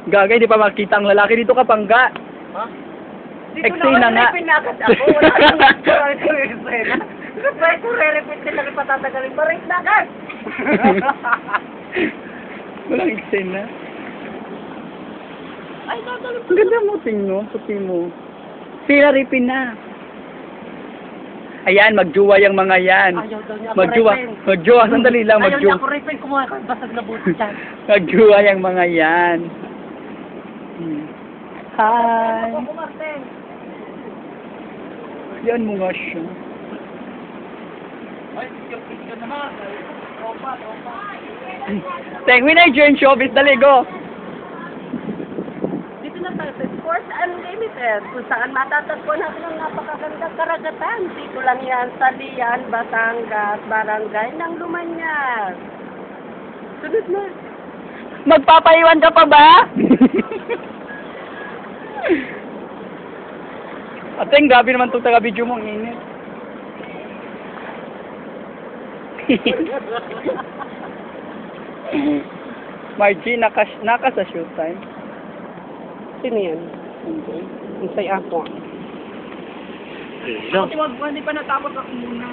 Gagay, di pa makita ang lalaki dito Kapangga. Ha? Eksena nga. Pinakas ako. Wala kang eksena. Kasi ko re-repeat din lang ipatatagalin. Barit na agad! Walang eksena. Ay, dadalhin Ang ganda mo, tingno. Supi mo. Sila ripin na. Ayan, magjuwa yung mga yan. Ayaw daw niya ako Magjuwa. repin. Magjuwa, sandali lang, Ayaw niya magjuwa. ako repin. Kumuha ka basag na buti dyan. Magjuwa yung mga yan. Hi. Ako, Martin. Yan mo nga siya. Ay, yung ka naman. Opa. Teng, when I join showbiz, dali, go. Dito na tayo sa Sports Unlimited, kung saan matatagpuan natin ang napakagandang karagatan. Dito lang yan sa Lian, Batangas, Barangay ng Lumanyas. Sunod na. Magpapaiwan ka pa ba? Ateng, gabi naman itong taga-video mo, ang init. Margie, naka sa showtime. Sino yan? Okay. Ang say ako. Hindi pa natapos ako muna.